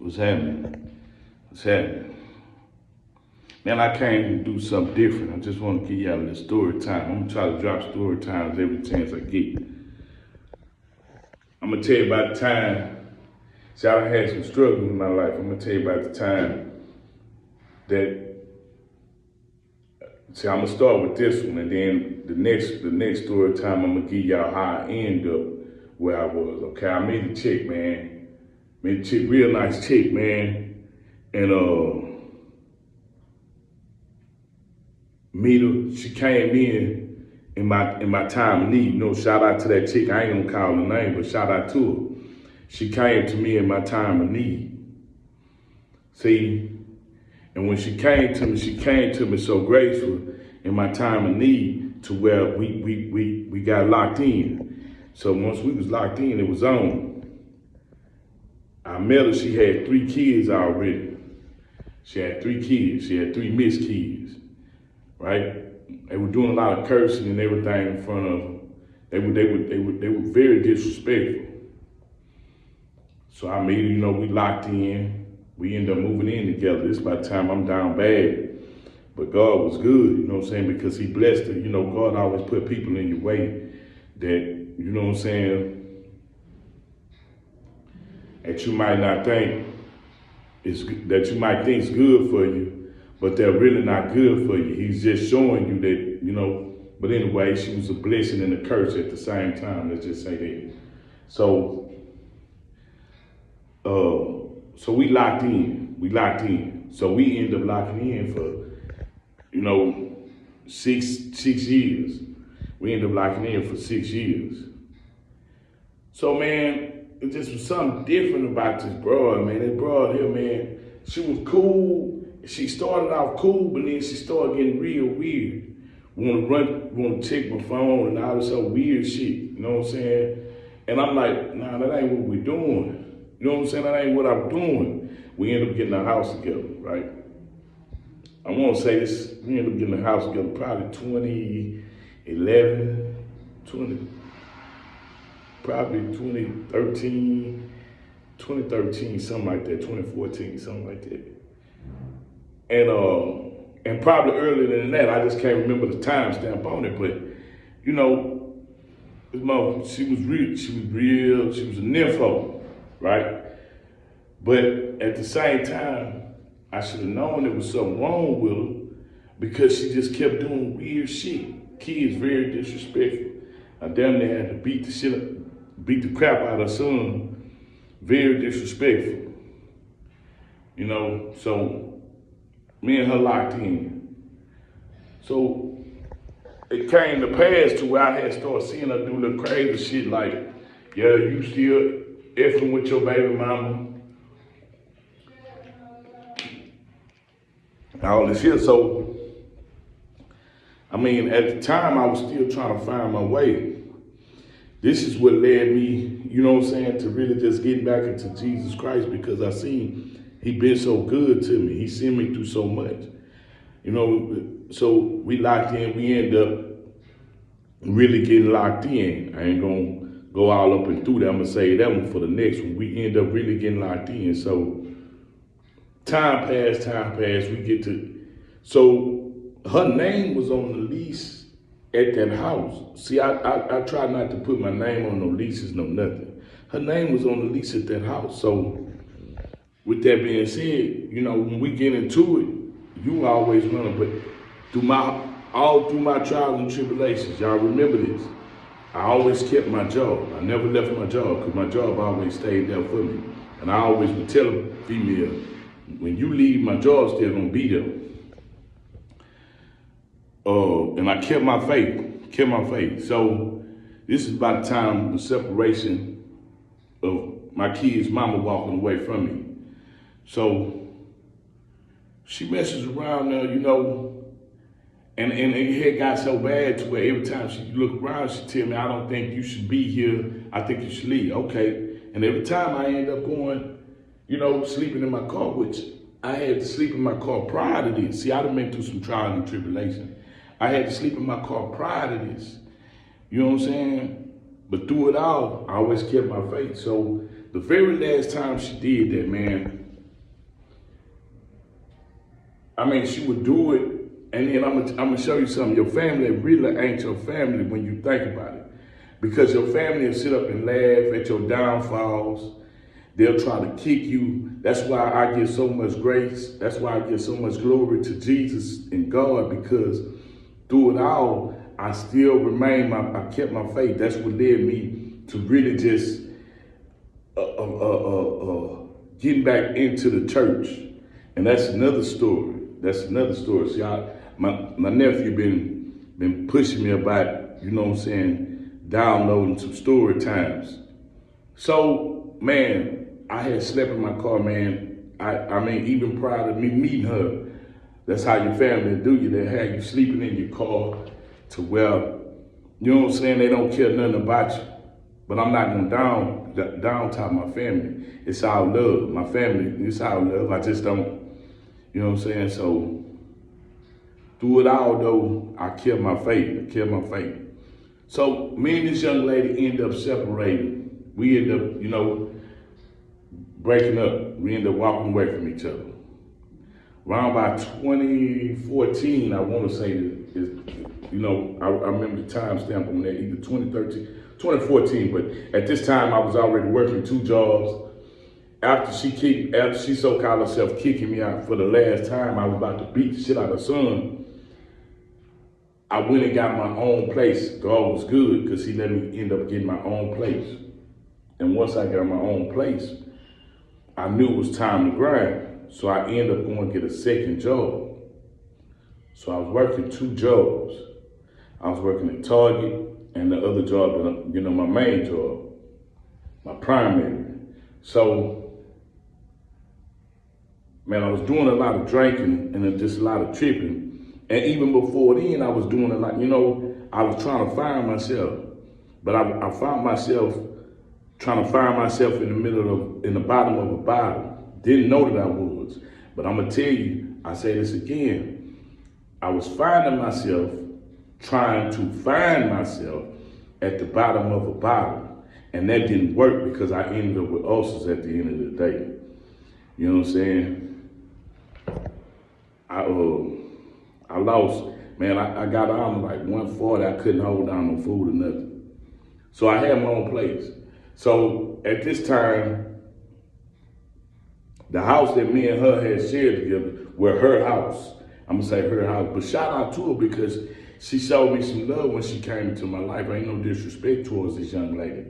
What's happening? What's happening? Man, I came to do something different. I just want to give y'all a little story time. I'm gonna try to drop story times every chance I get. I'm gonna tell you about the time. See, I done had some struggles in my life. I'm gonna tell you about the time that. See, I'm gonna start with this one, and then the next story time, I'm gonna give y'all how I end up where I was. Okay, I met a chick, man. Met a chick, real nice chick, man, and meet her. She came in my time of need. You know, shout out to that chick. I ain't gonna call her name, but shout out to her. She came to me in my time of need. See, and when she came to me so graceful in my time of need to where we got locked in. So once we was locked in, it was on. I met her, she had 3 kids already. She had 3 kids. She had 3 missed kids, right? They were doing a lot of cursing and everything in front of them. They were very disrespectful. So I made her, you know, we locked in. We ended up moving in together. This by the time I'm down bad. But God was good, you know what I'm saying? Because he blessed her. You know, God always put people in your way that, you know what I'm saying, that you might not think that you might think is good for you, but they're really not good for you. He's just showing you that, you know. But anyway, she was a blessing and a curse at the same time. Let's just say that. So we locked in. So we ended up locking in for, you know, six years. We ended up locking in for 6 years. So man, it just was something different about this broad, man. This broad here, man, she was cool. She started off cool, but then she started getting real weird. Want to check my phone and all this other weird shit, you know what I'm saying? And I'm like, nah, that ain't what we're doing. You know what I'm saying? That ain't what I'm doing. We ended up getting a house together, right? I want to say this, we ended up getting a house together probably 2013, something like that, 2014, something like that. And probably earlier than that, I just can't remember the timestamp on it, but you know, she was real, she was a nympho, right? But at the same time, I should have known there was something wrong with her because she just kept doing weird shit. Kids very disrespectful. I damn near had to beat the crap out of her son. Very disrespectful. You know, so me and her locked in. So it came to pass to where I had started seeing her do little crazy shit like, yeah, you still effing with your baby mama. All this here. So, I mean, at the time, I was still trying to find my way. This is what led me, you know what I'm saying, to really just getting back into Jesus Christ because I seen he been so good to me. He seen me through so much. You know, so we locked in. We end up really getting locked in. I ain't going to go all up and through that. I'm going to say that one for the next one. We end up really getting locked in. So, time passed, we get to, so her name was on the lease at that house. See, I try not to put my name on no leases, no nothing. Her name was on the lease at that house. So with that being said, you know, when we get into it, you always running, but all through my trials and tribulations, y'all remember this, I always kept my job. I never left my job because my job always stayed there for me. And I always would tell a female, when you leave, my job's still gonna be there. And I kept my faith. So this is about the time the separation of my kid's mama walking away from me. So she messes around now, you know, and it had got so bad to where every time she look around, she tell me, I don't think you should be here. I think you should leave. Okay. And every time I end up going, you know, sleeping in my car, which I had to sleep in my car prior to this. See, I done been through some trials and tribulation. I had to sleep in my car prior to this. You know what I'm saying? But through it all, I always kept my faith. So the very last time she did that, man, I mean, she would do it, and then I'm gonna show you something. Your family really ain't your family when you think about it, because your family will sit up and laugh at your downfalls. They'll try to kick you. That's why I give so much grace. That's why I give so much glory to Jesus and God, because through it all, I still remain. I kept my faith. That's what led me to really just getting back into the church, and that's another story. That's another story. See, my nephew been pushing me about, you know what I'm saying, downloading some story times. So, man, I had slept in my car, man. I mean, even prior to me meeting her, that's how your family do you. They have you sleeping in your car to where, you know what I'm saying, they don't care nothing about you. But I'm not gonna down talk my family. It's all love. My family, it's all love. I just don't, you know what I'm saying? So through it all though, I kept my faith. I kept my faith. So me and this young lady end up separating. We end up, you know, breaking up. We end up walking away from each other. Around about 2014, I want to say, you know, I remember the time stamp on that, either 2013, 2014, but at this time I was already working 2 jobs. After she so-called herself kicking me out for the last time, I was about to beat the shit out of her son. I went and got my own place. God was good because he let me end up getting my own place. And once I got my own place, I knew it was time to grind. So I ended up going to get a second job. So I was working 2 jobs. I was working at Target and the other job, you know, my main job, my primary. So, man, I was doing a lot of drinking and just a lot of tripping. And even before then, I was doing a lot, you know, I was trying to find myself. But I found myself trying to find myself in the bottom of a bottle. Didn't know that I was. But I'm gonna tell you, I say this again. I was finding myself, trying to find myself at the bottom of a bottle. And that didn't work because I ended up with ulcers at the end of the day. You know what I'm saying? I lost, man, I got on like 140. I couldn't hold down no food or nothing. So I had my own place. So at this time, the house that me and her had shared together were her house. I'm gonna say her house, but shout out to her because she showed me some love when she came into my life. Ain't no disrespect towards this young lady.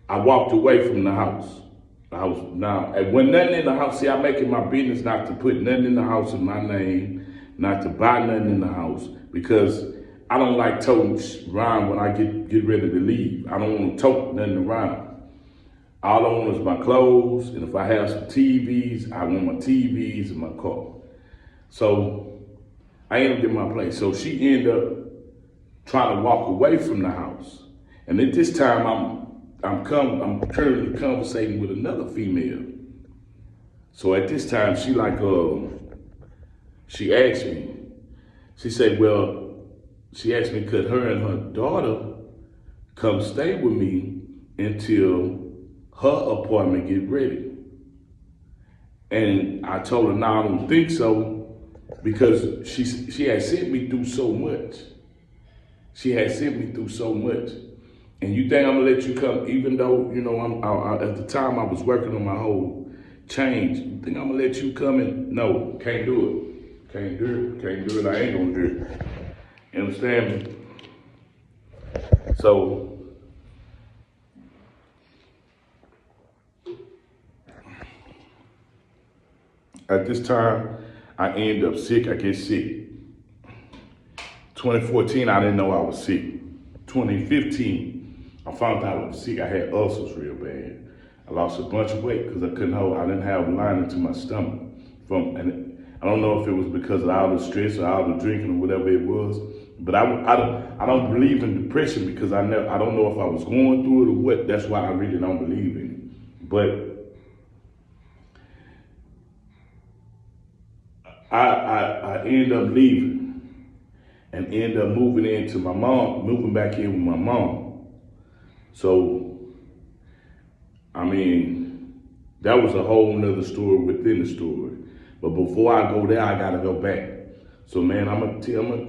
I walked away from the house. Now, when nothing in the house, see, I make it my business not to put nothing in the house in my name, not to buy nothing in the house, because I don't like toting around when I get ready to leave. I don't want to tote nothing around. All I want is my clothes, and if I have some TVs, I want my TVs in my car. So I ended up getting my place. So she ended up trying to walk away from the house. And at this time, I'm currently conversating with another female. So at this time, she asked me, she said, well, she asked me could her and her daughter come stay with me until her apartment get ready. And I told her, no, I don't think so, because she had sent me through so much. She had sent me through so much. And you think I'm gonna let you come, even though, you know, at the time I was working on my whole change. You think I'm gonna let you come in? No, can't do it. Can't do it, I ain't gonna do it. You understand me? So, at this time, I end up sick, I get sick. 2014, I didn't know I was sick. 2015, I found out I was sick. I had ulcers real bad. I lost a bunch of weight because I didn't have a lining to my stomach. And I don't know if it was because of all the stress or all the drinking or whatever it was, but I don't believe in depression because I don't know if I was going through it or what. That's why I really don't believe in it. But I ended up leaving and ended up moving back in with my mom. So, I mean, That was a whole nother story within the story. But before I go there, I gotta go back. So man, I'm gonna come